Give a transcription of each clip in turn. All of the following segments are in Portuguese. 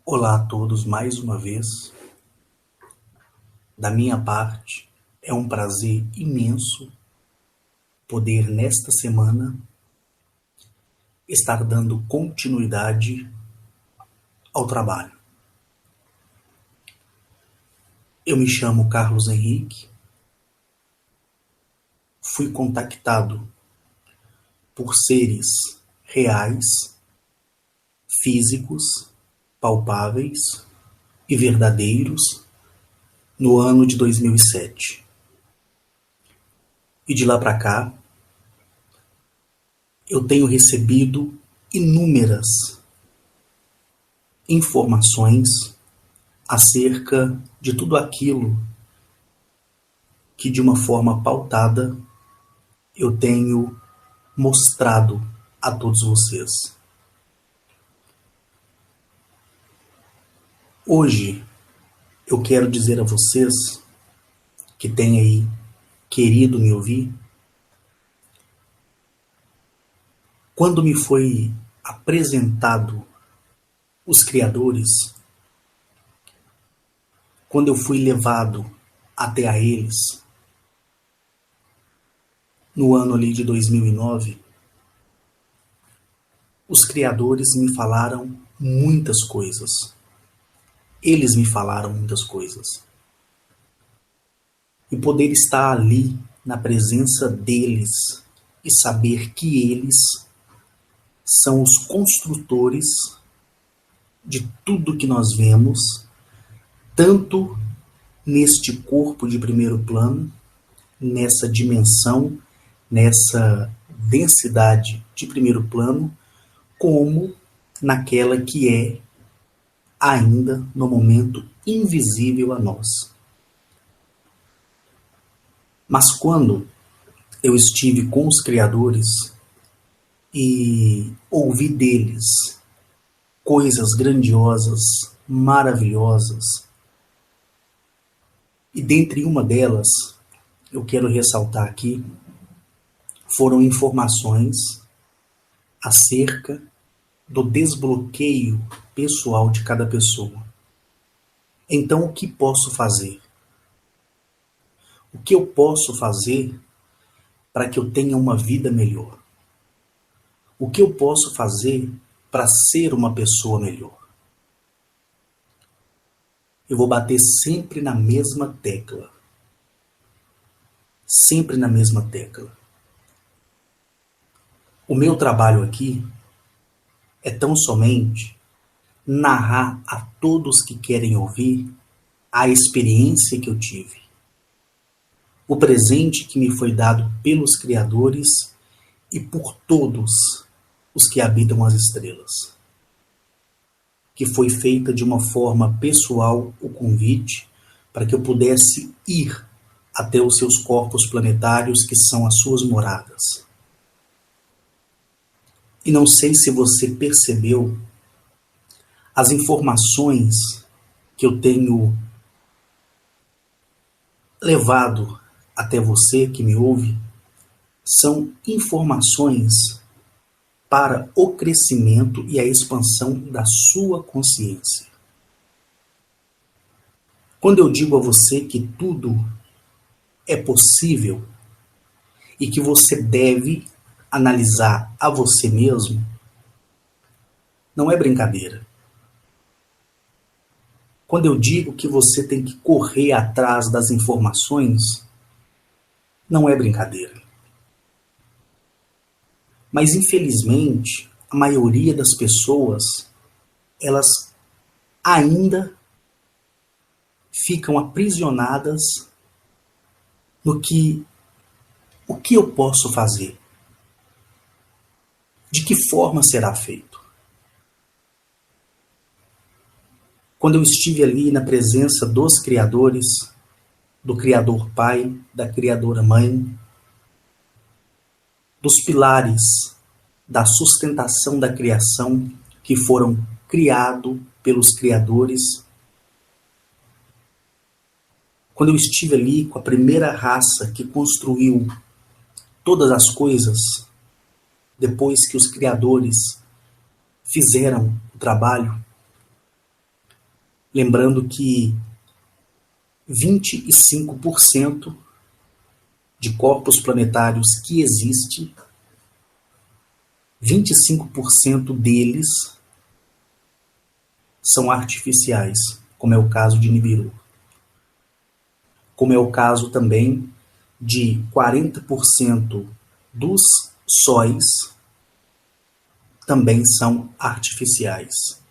Olá a todos mais uma vez. Da minha parte, é um prazer imenso poder nesta semana estar dando continuidade ao trabalho. Eu me chamo Carlos Henrique, fui contactado por seres reais, físicos, palpáveis e verdadeiros no ano de 2007. E de lá para cá, eu tenho recebido inúmeras informações acerca de tudo aquilo que, de uma forma pautada, eu tenho mostrado a todos vocês. Hoje, eu quero dizer a vocês que têm aí querido me ouvir, quando me foi apresentado os criadores, quando eu fui levado até a eles, no ano ali de 2009, os criadores me falaram muitas coisas. Eles me falaram muitas coisas. E poder estar ali, na presença deles, e saber que eles são os construtores de tudo que nós vemos, tanto neste corpo de primeiro plano, nessa dimensão, nessa densidade de primeiro plano, como naquela que é ainda no momento invisível a nós. Mas quando eu estive com os criadores e ouvi deles coisas grandiosas, maravilhosas, e dentre uma delas, eu quero ressaltar aqui, foram informações acerca do desbloqueio pessoal de cada pessoa. Então, o que posso fazer? O que eu posso fazer para que eu tenha uma vida melhor? O que eu posso fazer para ser uma pessoa melhor? Eu vou bater sempre na mesma tecla. Sempre na mesma tecla. O meu trabalho aqui é tão somente narrar a todos que querem ouvir a experiência que eu tive. O presente que me foi dado pelos criadores e por todos os que habitam as estrelas. Que foi feita de uma forma pessoal o convite para que eu pudesse ir até os seus corpos planetários, que são as suas moradas. E não sei se você percebeu as informações que eu tenho levado até você que me ouve, são informações para o crescimento e a expansão da sua consciência. Quando eu digo a você que tudo é possível e que você deve analisar a você mesmo, não é brincadeira. Quando eu digo que você tem que correr atrás das informações, não é brincadeira. Mas infelizmente, a maioria das pessoas, elas ainda ficam aprisionadas no que o que eu posso fazer? De que forma será feito? Quando eu estive ali na presença dos criadores, do Criador Pai, da Criadora Mãe, dos pilares da sustentação da criação que foram criados pelos criadores, quando eu estive ali com a primeira raça que construiu todas as coisas, depois que os criadores fizeram o trabalho, Lembrando que 25% de corpos planetários que existem, 25% deles são artificiais, como é o caso de Nibiru. Como é o caso também de 40% dos sóis também são artificiais.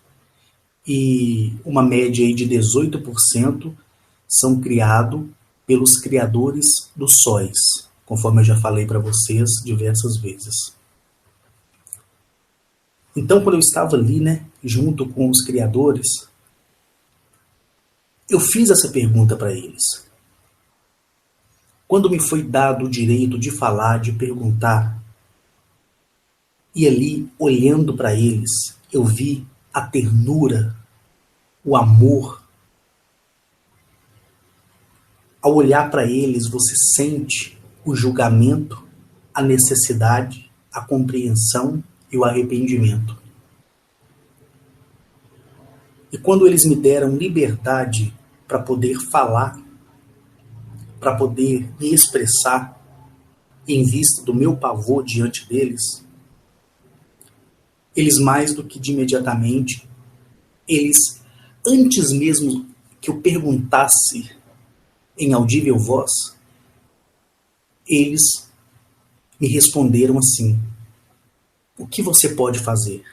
E uma média aí de 18% são criados pelos criadores dos sóis, conforme eu já falei para vocês diversas vezes. Então, quando eu estava ali, junto com os criadores, eu fiz essa pergunta para eles. Quando me foi dado o direito de falar, de perguntar, e ali, olhando para eles, eu vi a ternura, o amor. Ao olhar para eles, você sente o julgamento, a necessidade, a compreensão e o arrependimento. E quando eles me deram liberdade para poder falar, para poder me expressar, em vista do meu pavor diante deles, eles mais do que de imediatamente, eles, antes mesmo que eu perguntasse em audível voz, eles me responderam assim: o que você pode fazer?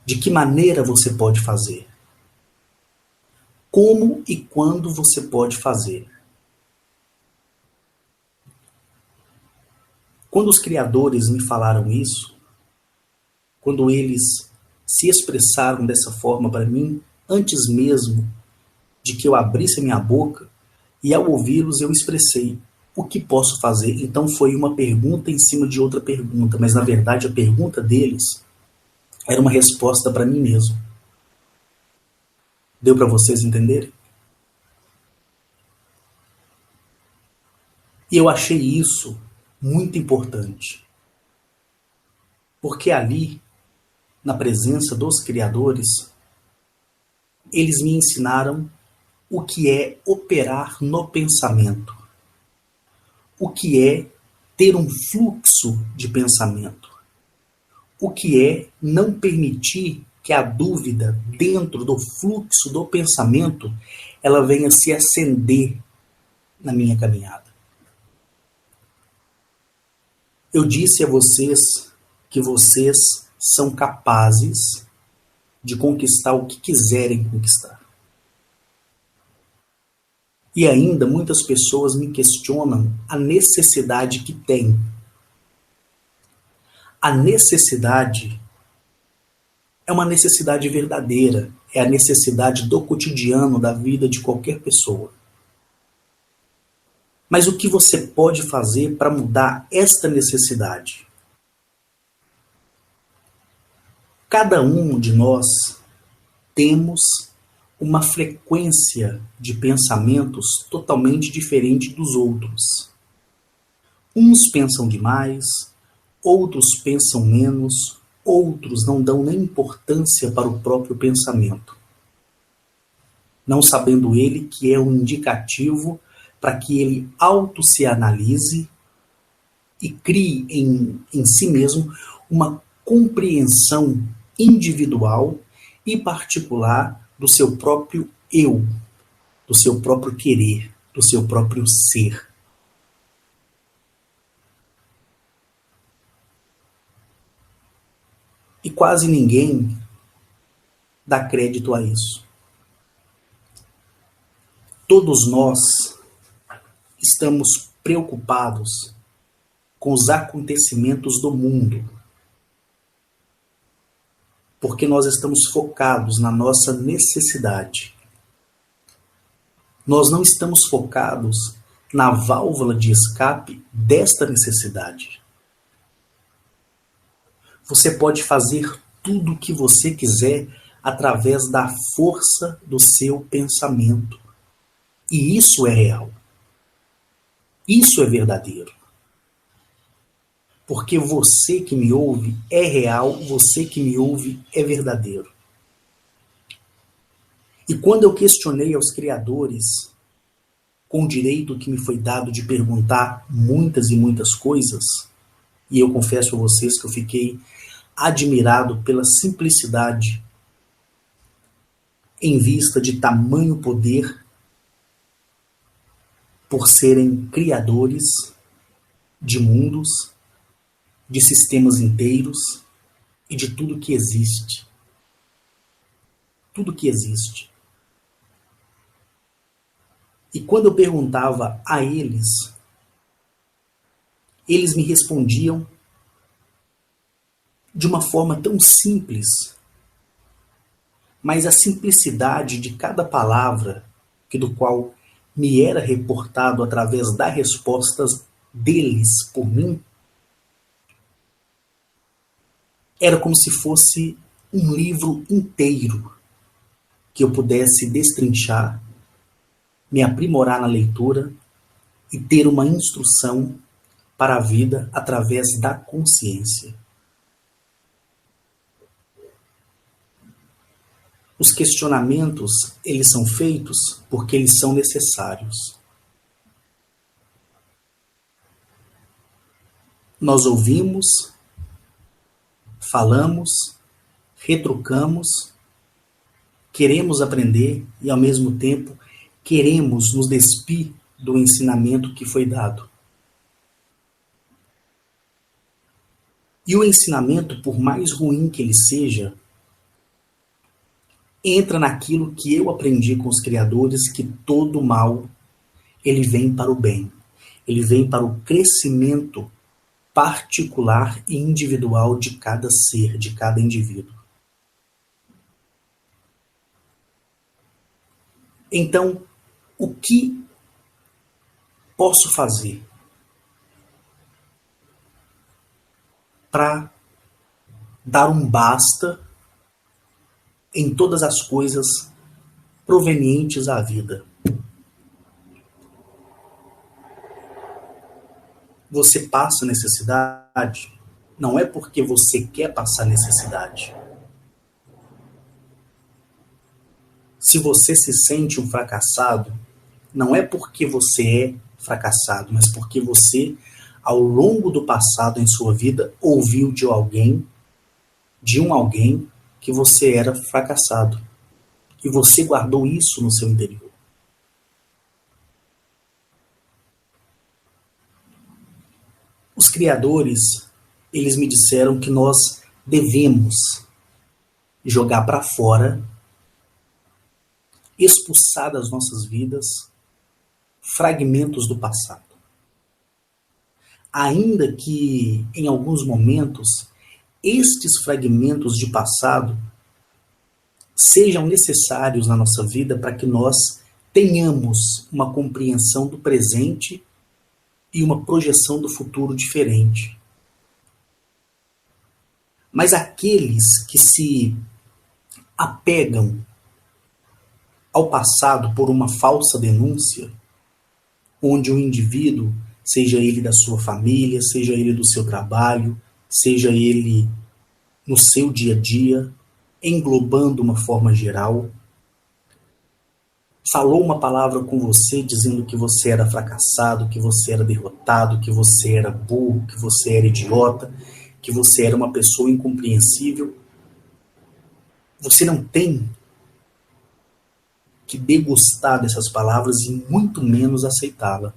De que maneira você pode fazer? Como e quando você pode fazer? Quando os criadores me falaram isso, quando eles se expressaram dessa forma para mim, antes mesmo de que eu abrisse a minha boca, e ao ouvi-los eu expressei: o que posso fazer? Então foi uma pergunta em cima de outra pergunta, mas na verdade a pergunta deles era uma resposta para mim mesmo. Deu para vocês entenderem? E eu achei isso muito importante. Porque ali, na presença dos criadores, eles me ensinaram o que é operar no pensamento. O que é ter um fluxo de pensamento. O que é não permitir que a dúvida dentro do fluxo do pensamento ela venha se acender na minha caminhada. Eu disse a vocês que vocês são capazes de conquistar o que quiserem conquistar. E ainda muitas pessoas me questionam a necessidade que têm. A necessidade é uma necessidade verdadeira, é a necessidade do cotidiano, da vida de qualquer pessoa. Mas o que você pode fazer para mudar esta necessidade? Cada um de nós temos uma frequência de pensamentos totalmente diferente dos outros. Uns pensam demais, outros pensam menos, outros não dão nem importância para o próprio pensamento, não sabendo ele que é um indicativo para que ele se analise e crie em si mesmo uma compreensão individual e particular do seu próprio eu, do seu próprio querer, do seu próprio ser. E quase ninguém dá crédito a isso. Todos nós estamos preocupados com os acontecimentos do mundo, porque nós estamos focados na nossa necessidade. Nós não estamos focados na válvula de escape desta necessidade. Você pode fazer tudo o que você quiser através da força do seu pensamento. E isso é real. Isso é verdadeiro. Porque você que me ouve é real, você que me ouve é verdadeiro. E quando eu questionei aos criadores, com o direito que me foi dado de perguntar muitas e muitas coisas, e eu confesso a vocês que eu fiquei admirado pela simplicidade em vista de tamanho poder, por serem criadores de mundos, de sistemas inteiros e de tudo que existe. Tudo que existe. E quando eu perguntava a eles, eles me respondiam de uma forma tão simples, mas a simplicidade de cada palavra, que do qual me era reportado através das respostas deles por mim, era como se fosse um livro inteiro que eu pudesse destrinchar, me aprimorar na leitura e ter uma instrução para a vida através da consciência. Os questionamentos, eles são feitos porque eles são necessários. Nós ouvimos, falamos, retrucamos, queremos aprender e, ao mesmo tempo, queremos nos despir do ensinamento que foi dado. E o ensinamento, por mais ruim que ele seja, entra naquilo que eu aprendi com os criadores, que todo mal, ele vem para o bem. Ele vem para o crescimento particular e individual de cada ser, de cada indivíduo. Então, o que posso fazer para dar um basta em todas as coisas provenientes à vida? Você passa necessidade, não é porque você quer passar necessidade. Se você se sente um fracassado, não é porque você é fracassado, mas porque você, ao longo do passado em sua vida, ouviu de um alguém, que você era fracassado. E você guardou isso no seu interior. Os criadores, eles me disseram que nós devemos jogar para fora, expulsar das nossas vidas fragmentos do passado. Ainda que, em alguns momentos, estes fragmentos de passado sejam necessários na nossa vida para que nós tenhamos uma compreensão do presente e uma projeção do futuro diferente. Mas aqueles que se apegam ao passado por uma falsa denúncia, onde o indivíduo, seja ele da sua família, seja ele do seu trabalho, seja ele no seu dia a dia, englobando uma forma geral, falou uma palavra com você dizendo que você era fracassado, que você era derrotado, que você era burro, que você era idiota, que você era uma pessoa incompreensível, você não tem que degustar dessas palavras e muito menos aceitá-la.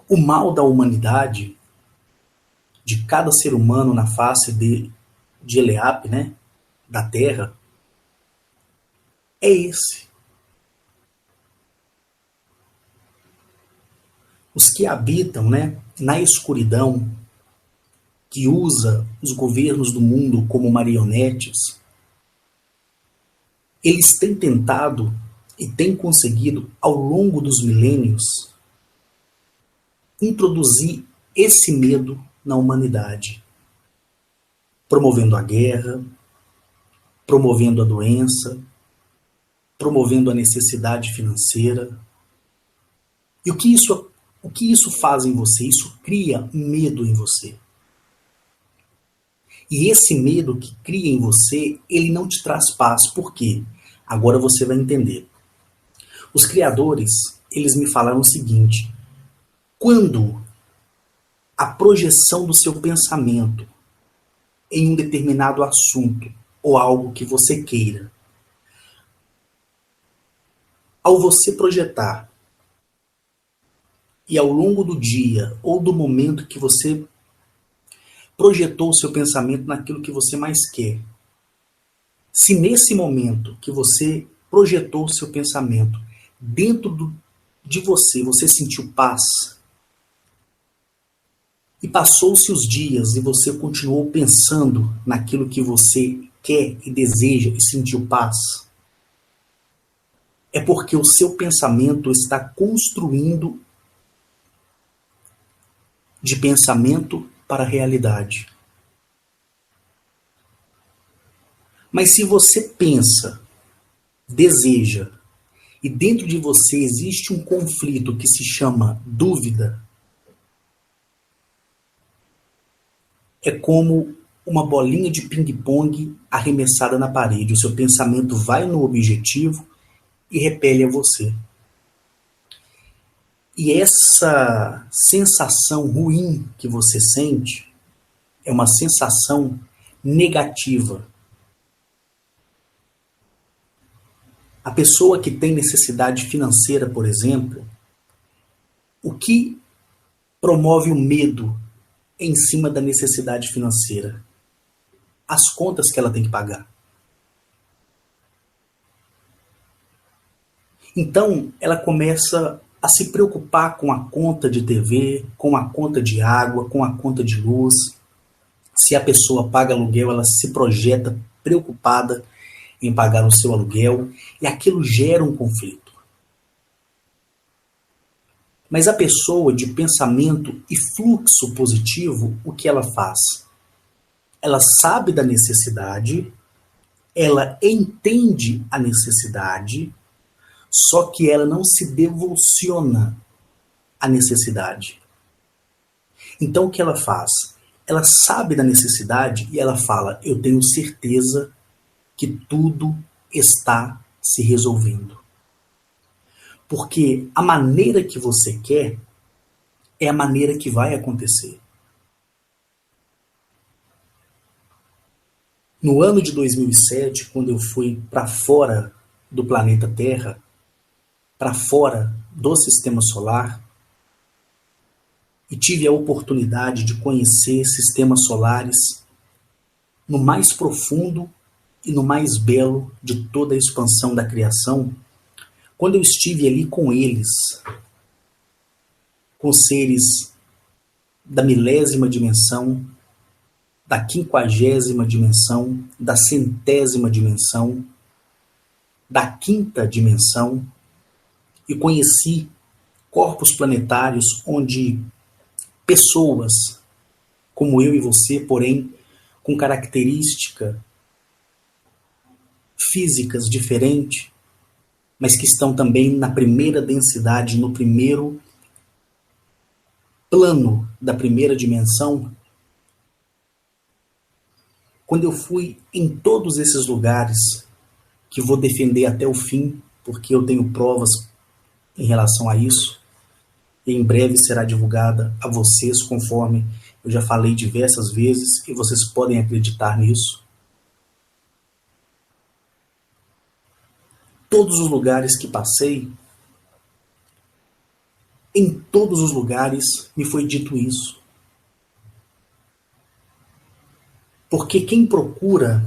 O mal da humanidade, de cada ser humano na face de Eleap, né, da Terra, é esse. Os que habitam, né, na escuridão, que usa os governos do mundo como marionetes, eles têm tentado e têm conseguido, ao longo dos milênios, introduzir esse medo na humanidade, promovendo a guerra, promovendo a doença, promovendo a necessidade financeira. E o que isso faz em você? Isso cria medo em você. E esse medo que cria em você, ele não te traz paz. Por quê? Agora você vai entender. Os criadores, eles me falaram o seguinte: quando a projeção do seu pensamento em um determinado assunto ou algo que você queira, ao você projetar e ao longo do dia ou do momento que você projetou o seu pensamento naquilo que você mais quer, se nesse momento que você projetou o seu pensamento de você, você sentiu paz, e passou-se os dias e você continuou pensando naquilo que você quer e deseja e sentiu paz, é porque o seu pensamento está construindo de pensamento para a realidade. Mas se você pensa, deseja, e dentro de você existe um conflito que se chama dúvida, é como uma bolinha de ping-pong arremessada na parede. O seu pensamento vai no objetivo e repele a você. E essa sensação ruim que você sente é uma sensação negativa. A pessoa que tem necessidade financeira, por exemplo, o que promove o medo em cima da necessidade financeira? As contas que ela tem que pagar. Então, ela começa a se preocupar com a conta de TV, com a conta de água, com a conta de luz. Se a pessoa paga aluguel, ela se projeta preocupada em pagar o seu aluguel, e aquilo gera um conflito. Mas a pessoa de pensamento e fluxo positivo, o que ela faz? Ela sabe da necessidade, ela entende a necessidade, só que ela não se devoluciona à necessidade. Então o que ela faz? Ela sabe da necessidade e ela fala: eu tenho certeza que tudo está se resolvendo. Porque a maneira que você quer é a maneira que vai acontecer. No ano de 2007, quando eu fui para fora do planeta Terra, para fora do sistema solar, e tive a oportunidade de conhecer sistemas solares no mais profundo e no mais belo de toda a expansão da criação, quando eu estive ali com eles, com seres da milésima dimensão, da 50ª dimensão, da 100ª dimensão, da 5ª dimensão, e conheci corpos planetários onde pessoas como eu e você, porém com características físicas diferentes, mas que estão também na primeira densidade, no primeiro plano da primeira dimensão. Quando eu fui em todos esses lugares, que vou defender até o fim, porque eu tenho provas em relação a isso, e em breve será divulgada a vocês, conforme eu já falei diversas vezes, e vocês podem acreditar nisso. Todos os lugares que passei, em todos os lugares me foi dito isso. Porque quem procura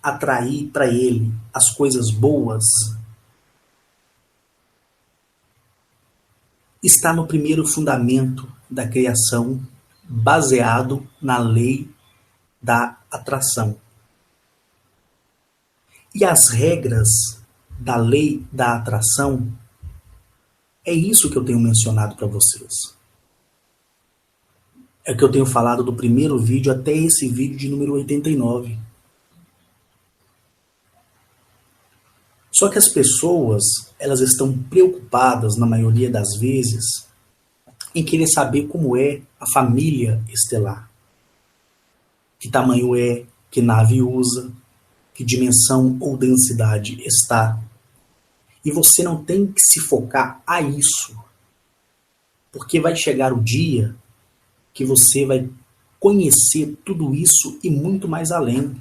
atrair para ele as coisas boas está no primeiro fundamento da criação, baseado na lei da atração. E as regras da lei da atração, é isso que eu tenho mencionado para vocês. É o que eu tenho falado do primeiro vídeo até esse vídeo de número 89. Só que as pessoas, elas estão preocupadas, na maioria das vezes, em querer saber como é a família estelar. que tamanho é, que nave usa, que dimensão ou densidade está. E você não tem que se focar a isso, porque vai chegar o dia que você vai conhecer tudo isso e muito mais além.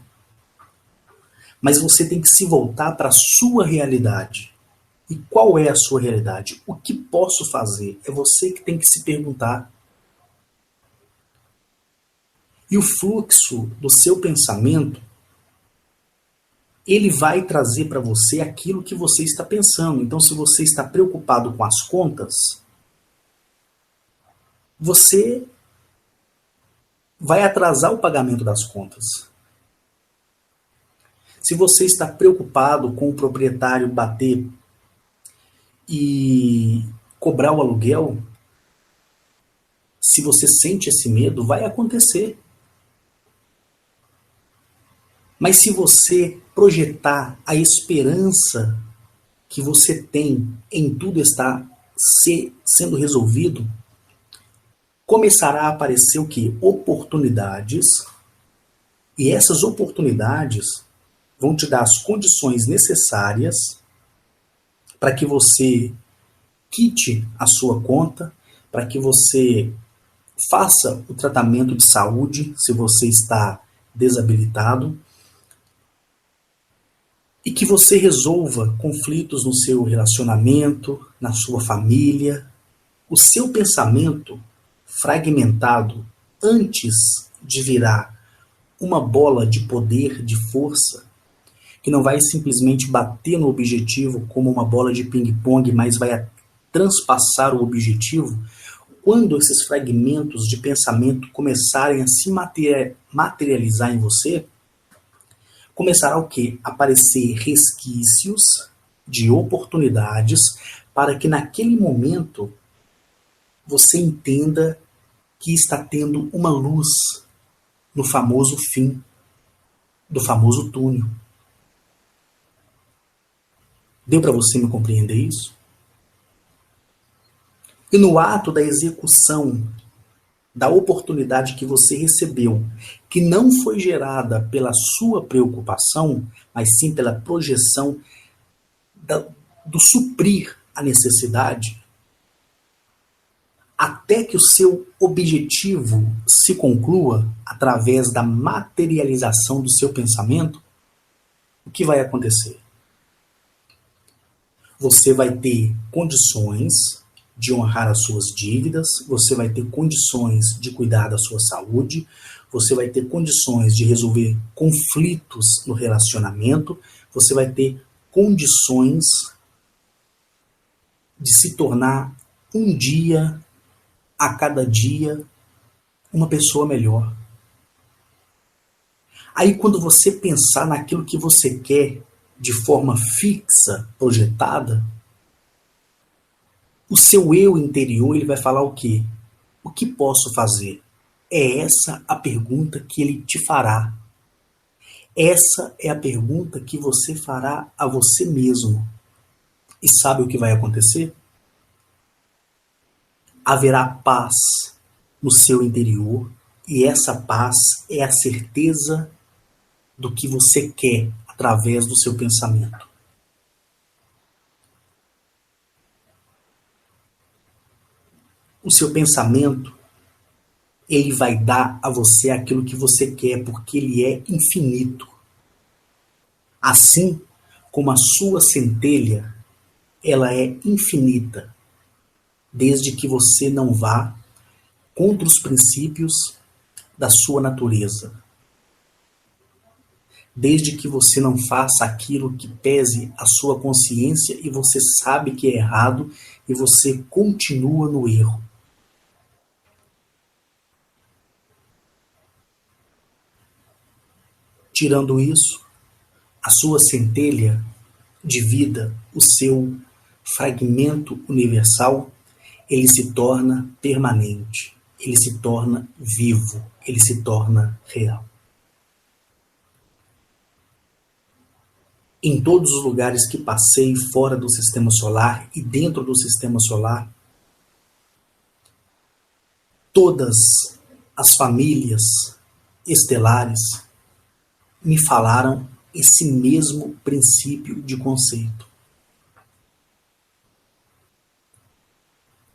Mas você tem que se voltar para a sua realidade. E qual é a sua realidade? O que posso fazer? É você que tem que se perguntar. E o fluxo do seu pensamento, ele vai trazer para você aquilo que você está pensando. Então, se você está preocupado com as contas, você vai atrasar o pagamento das contas. Se você está preocupado com o proprietário bater e cobrar o aluguel, se você sente esse medo, vai acontecer. Mas se você projetar a esperança que você tem em tudo estar sendo resolvido, começará a aparecer o quê? Oportunidades. E essas oportunidades vão te dar as condições necessárias para que você quite a sua conta, para que você faça o tratamento de saúde, se você está desabilitado, e que você resolva conflitos no seu relacionamento, na sua família. O seu pensamento fragmentado, antes de virar uma bola de poder, de força, que não vai simplesmente bater no objetivo como uma bola de ping-pong, mas vai transpassar o objetivo, quando esses fragmentos de pensamento começarem a se materializar em você, começará o quê? Aparecer resquícios de oportunidades para que naquele momento você entenda que está tendo uma luz no famoso fim, do famoso túnel. Deu para você me compreender isso? E no ato da execução da oportunidade que você recebeu, que não foi gerada pela sua preocupação, mas sim pela projeção do suprir a necessidade, até que o seu objetivo se conclua através da materialização do seu pensamento, o que vai acontecer? Você vai ter condições de honrar as suas dívidas, você vai ter condições de cuidar da sua saúde, você vai ter condições de resolver conflitos no relacionamento, você vai ter condições de se tornar um dia, a cada dia, uma pessoa melhor. Aí quando você pensar naquilo que você quer de forma fixa, projetada, o seu eu interior ele vai falar o quê? O que posso fazer? É essa a pergunta que ele te fará. Essa é a pergunta que você fará a você mesmo. E sabe o que vai acontecer? Haverá paz no seu interior, e essa paz é a certeza do que você quer através do seu pensamento. O seu pensamento, ele vai dar a você aquilo que você quer, porque ele é infinito. Assim como a sua centelha, ela é infinita, desde que você não vá contra os princípios da sua natureza. Desde que você não faça aquilo que pese a sua consciência e você sabe que é errado e você continua no erro. Tirando isso, a sua centelha de vida, o seu fragmento universal, ele se torna permanente, ele se torna vivo, ele se torna real. Em todos os lugares que passei fora do sistema solar e dentro do sistema solar, todas as famílias estelares me falaram esse mesmo princípio de conceito.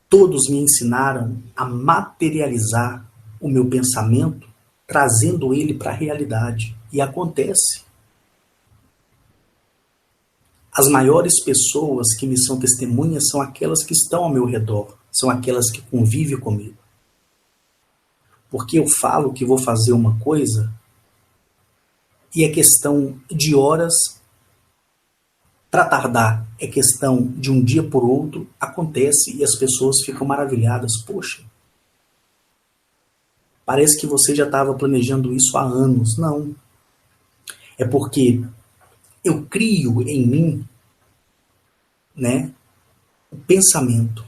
Todos me ensinaram a materializar o meu pensamento, trazendo ele para a realidade. E acontece. As maiores pessoas que me são testemunhas são aquelas que estão ao meu redor, são aquelas que convivem comigo. Porque eu falo que vou fazer uma coisa e é questão de horas para tardar, é questão de um dia por outro, acontece e as pessoas ficam maravilhadas. Poxa, parece que você já estava planejando isso há anos. Não. É porque eu crio em mim, né, o pensamento.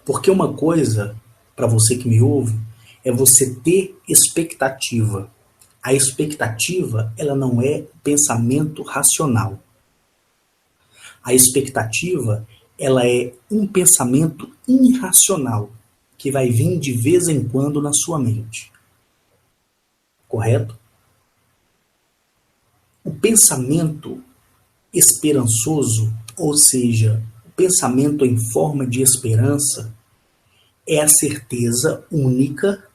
Porque uma coisa, para você que me ouve, é você ter expectativa. A expectativa, ela não é pensamento racional. A expectativa, ela é um pensamento irracional, que vai vir de vez em quando na sua mente. Correto? O pensamento esperançoso, ou seja, o pensamento em forma de esperança, é a certeza única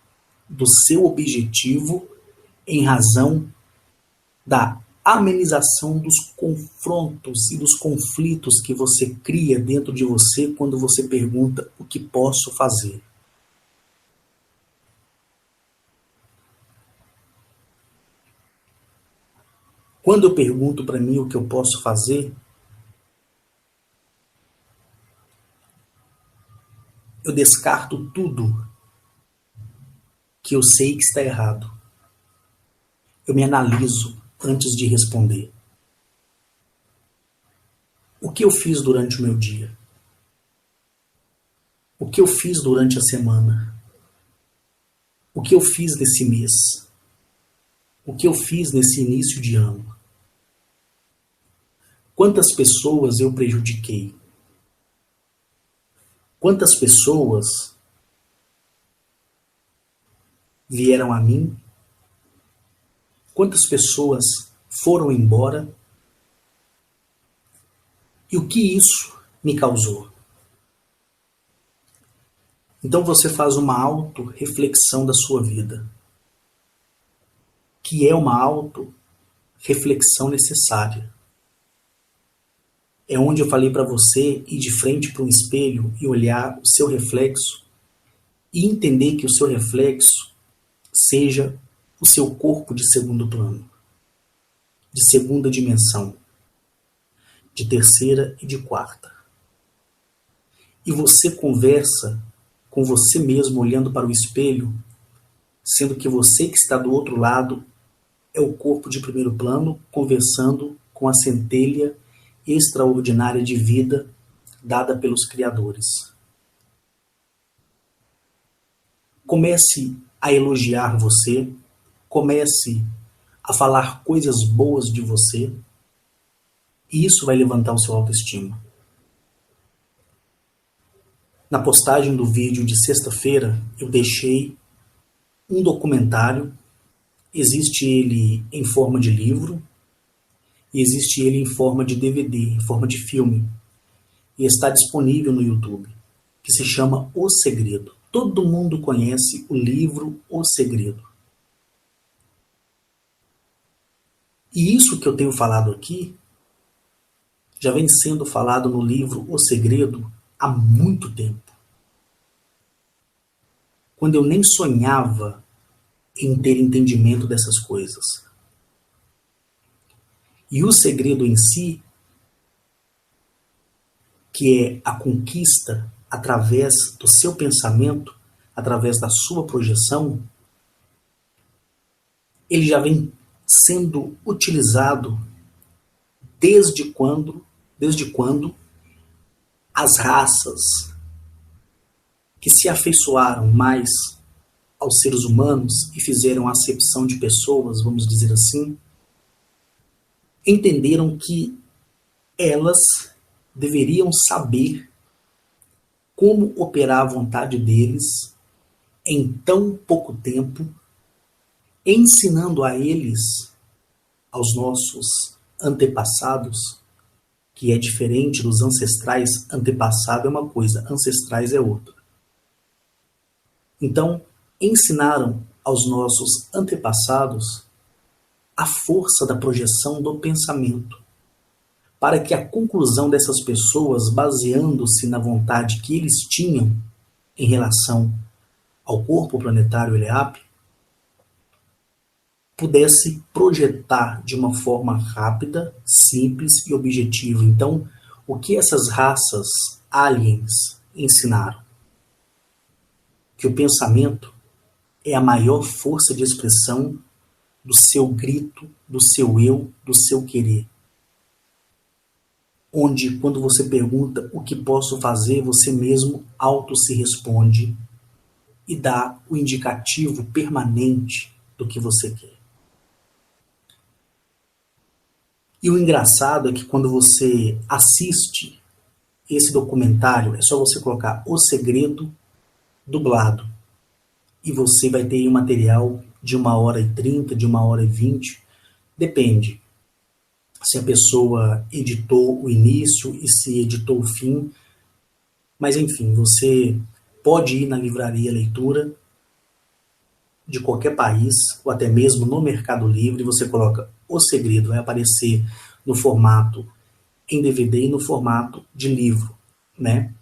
do seu objetivo em razão da amenização dos confrontos e dos conflitos que você cria dentro de você quando você pergunta o que posso fazer. Quando eu pergunto para mim o que eu posso fazer, eu descarto tudo que eu sei que está errado. Eu me analiso antes de responder. O que eu fiz durante o meu dia? O que eu fiz durante a semana? O que eu fiz nesse mês? O que eu fiz nesse início de ano? Quantas pessoas eu prejudiquei? Quantas pessoas vieram a mim? Quantas pessoas foram embora? E o que isso me causou? Então você faz uma auto-reflexão da sua vida, que é uma auto-reflexão necessária. É onde eu falei para você ir de frente para um espelho e olhar o seu reflexo e entender que o seu reflexo seja o seu corpo de segundo plano, de segunda dimensão, de terceira e de quarta. E você conversa com você mesmo olhando para o espelho, sendo que você que está do outro lado é o corpo de primeiro plano, conversando com a centelha extraordinária de vida dada pelos criadores. Comece a elogiar você, comece a falar coisas boas de você, e isso vai levantar o seu autoestima. Na postagem do vídeo de sexta-feira, eu deixei um documentário, existe ele em forma de livro, e existe ele em forma de DVD, em forma de filme, e está disponível no YouTube, que se chama O Segredo. Todo mundo conhece o livro O Segredo. E isso que eu tenho falado aqui, já vem sendo falado no livro O Segredo há muito tempo. Quando eu nem sonhava em ter entendimento dessas coisas. E o segredo em si, que é a conquista através do seu pensamento, através da sua projeção, ele já vem sendo utilizado desde quando as raças que se afeiçoaram mais aos seres humanos e fizeram acepção de pessoas, vamos dizer assim, entenderam que elas deveriam saber como operar a vontade deles em tão pouco tempo, ensinando a eles, aos nossos antepassados, que é diferente dos ancestrais. Antepassado é uma coisa, ancestrais é outra. Então, ensinaram aos nossos antepassados a força da projeção do pensamento, para que a conclusão dessas pessoas, baseando-se na vontade que eles tinham em relação ao corpo planetário Eleap, pudesse projetar de uma forma rápida, simples e objetiva. Então, o que essas raças aliens ensinaram? Que o pensamento é a maior força de expressão do seu grito, do seu eu, do seu querer. Onde, quando você pergunta o que posso fazer, você mesmo auto se responde e dá o indicativo permanente do que você quer. E o engraçado é que quando você assiste esse documentário, é só você colocar O Segredo dublado, e você vai ter um material de 1h30, de 1h20, depende se a pessoa editou o início e se editou o fim, mas enfim, você pode ir na livraria leitura de qualquer país, ou até mesmo no Mercado Livre, você coloca O Segredo, vai aparecer no formato em DVD e no formato de livro, né?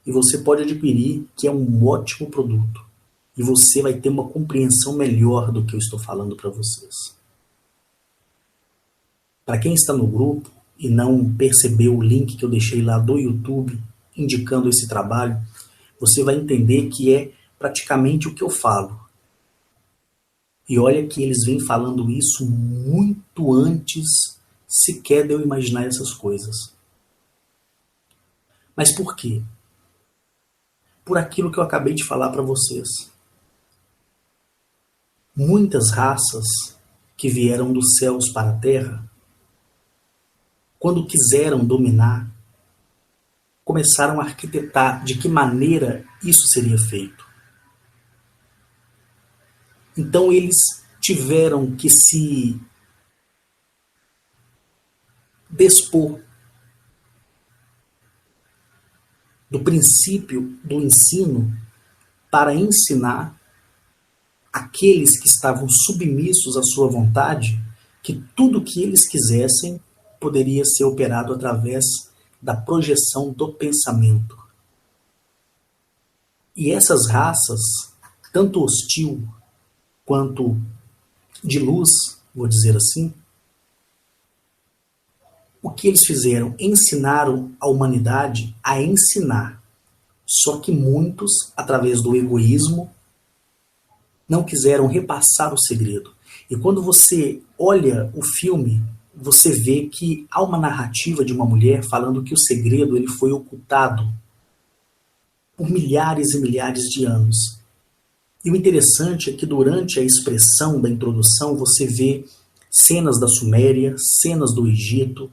E você pode adquirir, que é um ótimo produto. E você vai ter uma compreensão melhor do que eu estou falando para vocês. Para quem está no grupo e não percebeu o link que eu deixei lá do YouTube indicando esse trabalho, você vai entender que é praticamente o que eu falo. E olha que eles vêm falando isso muito antes sequer de eu imaginar essas coisas. Mas por quê? Por aquilo que eu acabei de falar para vocês. Muitas raças que vieram dos céus para a terra, quando quiseram dominar, começaram a arquitetar de que maneira isso seria feito. Então eles tiveram que se despor do princípio do ensino para ensinar aqueles que estavam submissos à sua vontade que tudo que eles quisessem poderia ser operado através da projeção do pensamento. E essas raças, tanto hostil quanto de luz, vou dizer assim, o que eles fizeram? Ensinaram a humanidade a ensinar. Só que muitos, através do egoísmo, não quiseram repassar o segredo. E quando você olha o filme, você vê que há uma narrativa de uma mulher falando que o segredo ele foi ocultado por milhares e milhares de anos. E o interessante é que durante a expressão da introdução você vê cenas da Suméria, cenas do Egito,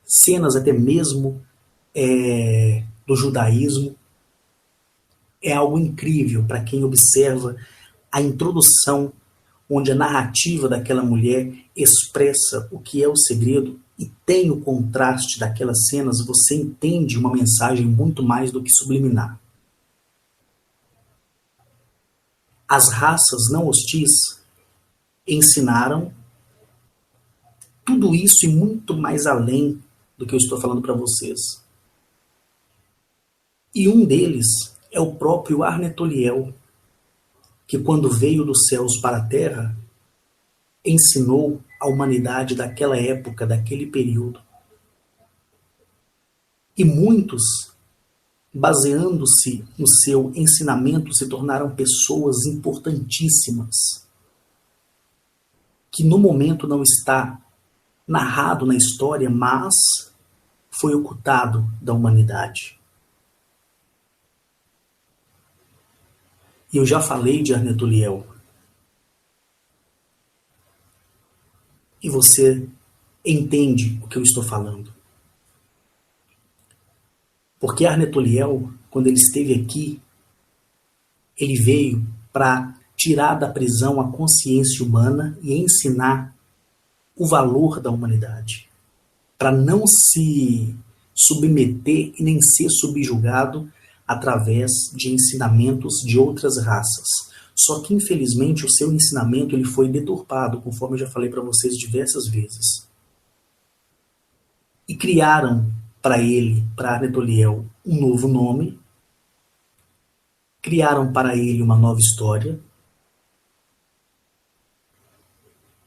cenas até mesmo do judaísmo. É algo incrível para quem observa a introdução, onde a narrativa daquela mulher expressa o que é o segredo e tem o contraste daquelas cenas, você entende uma mensagem muito mais do que subliminar. As raças não hostis ensinaram tudo isso e muito mais além do que eu estou falando para vocês. E um deles é o próprio Arnetoliel, que quando veio dos céus para a terra, ensinou a humanidade daquela época, daquele período. E muitos, baseando-se no seu ensinamento, se tornaram pessoas importantíssimas, que no momento não está narrado na história, mas foi ocultado da humanidade. E eu já falei de Arnetoliel. E você entende o que eu estou falando. Porque Arnetoliel, quando ele esteve aqui, ele veio para tirar da prisão a consciência humana e ensinar o valor da humanidade, para não se submeter e nem ser subjugado através de ensinamentos de outras raças. Só que, infelizmente, o seu ensinamento ele foi deturpado, conforme eu já falei para vocês diversas vezes. E criaram para ele, para Arnetoliel, um novo nome, criaram para ele uma nova história,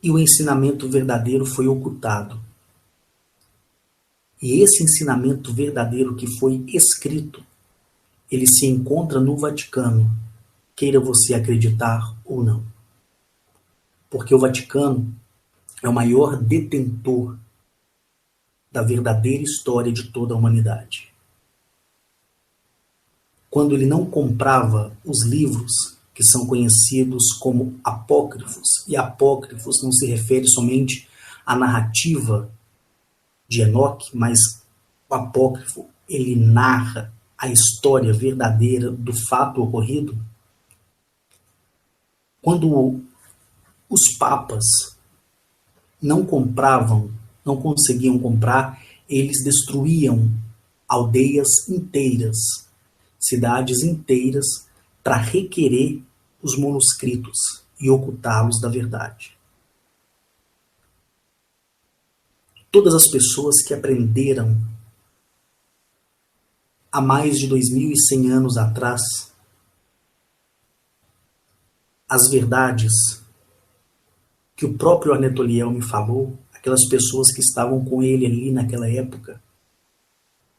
e o ensinamento verdadeiro foi ocultado. E esse ensinamento verdadeiro que foi escrito, ele se encontra no Vaticano, queira você acreditar ou não. Porque o Vaticano é o maior detentor da verdadeira história de toda a humanidade. Quando ele não comprava os livros que são conhecidos como apócrifos, e apócrifos não se refere somente à narrativa de Enoque, mas o apócrifo, ele narra a história verdadeira do fato ocorrido. Quando os papas não compravam, não conseguiam comprar, eles destruíam aldeias inteiras, cidades inteiras, para requerer os manuscritos e ocultá-los da verdade. Todas as pessoas que aprenderam há mais de 2100 anos atrás as verdades que o próprio Arnetoliel me falou, aquelas pessoas que estavam com ele ali naquela época,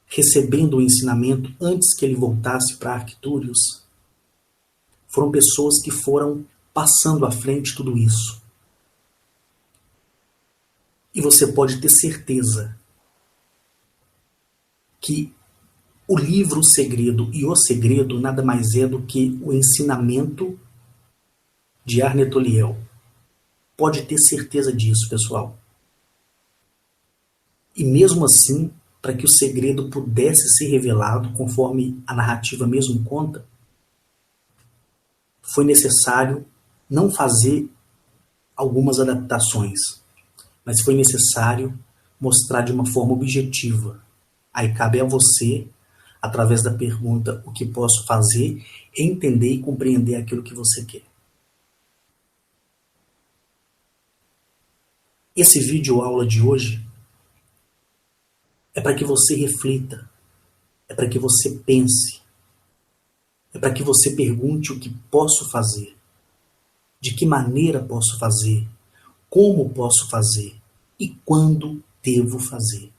recebendo o ensinamento antes que ele voltasse para Arctúrios, foram pessoas que foram passando à frente tudo isso. E você pode ter certeza que o livro O Segredo e O Segredo nada mais é do que o ensinamento de Arnetoliel. Pode ter certeza disso, pessoal. E mesmo assim, para que o segredo pudesse ser revelado, conforme a narrativa mesmo conta, foi necessário não fazer algumas adaptações, mas foi necessário mostrar de uma forma objetiva. Aí cabe a você, através da pergunta o que posso fazer, entender e compreender aquilo que você quer. Esse vídeo aula de hoje é para que você reflita, é para que você pense, é para que você pergunte o que posso fazer, de que maneira posso fazer, como posso fazer e quando devo fazer.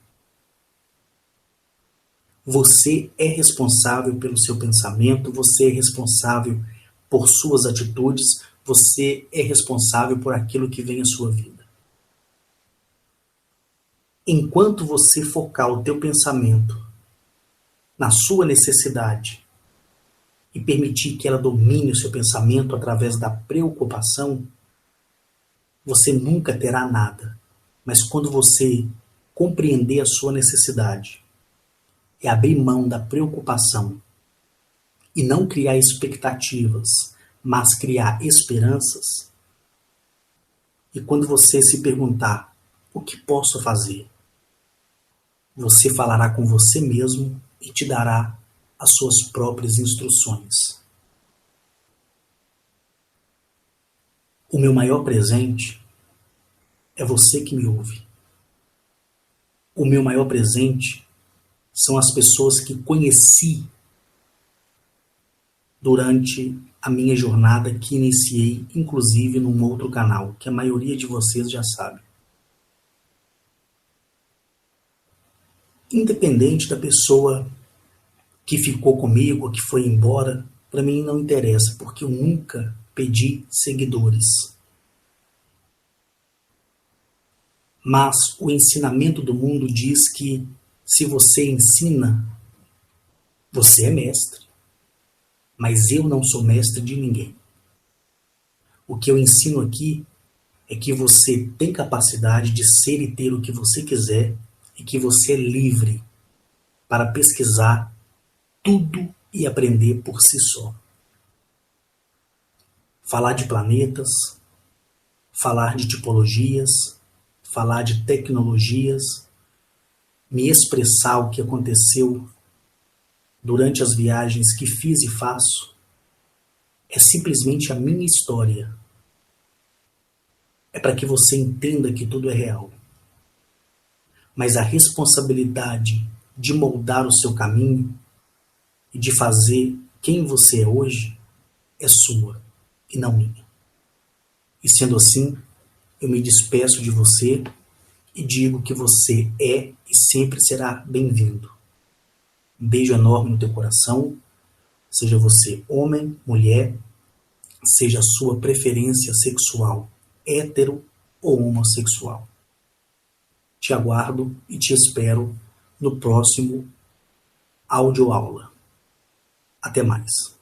Você é responsável pelo seu pensamento, você é responsável por suas atitudes, você é responsável por aquilo que vem à sua vida. Enquanto você focar o teu pensamento na sua necessidade e permitir que ela domine o seu pensamento através da preocupação, você nunca terá nada. Mas quando você compreender a sua necessidade e abrir mão da preocupação e não criar expectativas, mas criar esperanças, e quando você se perguntar o que posso fazer, você falará com você mesmo e te dará as suas próprias instruções. O meu maior presente é você que me ouve. O meu maior presente são as pessoas que conheci durante a minha jornada que iniciei, inclusive, num outro canal, que a maioria de vocês já sabe. Independente da pessoa que ficou comigo, que foi embora, para mim não interessa, porque eu nunca pedi seguidores. Mas o ensinamento do mundo diz que se você ensina, você é mestre. Mas eu não sou mestre de ninguém. O que eu ensino aqui é que você tem capacidade de ser e ter o que você quiser e que você é livre para pesquisar tudo e aprender por si só. falar de planetas, falar de tipologias, falar de tecnologias, me expressar o que aconteceu durante as viagens que fiz e faço, é simplesmente a minha história. É para que você entenda que tudo é real. Mas a responsabilidade de moldar o seu caminho e de fazer quem você é hoje é sua e não minha. E sendo assim, eu me despeço de você e digo que você é e sempre será bem-vindo. Um beijo enorme no teu coração, seja você homem, mulher, seja a sua preferência sexual hétero ou homossexual. Te aguardo e te espero no próximo audioaula. Até mais.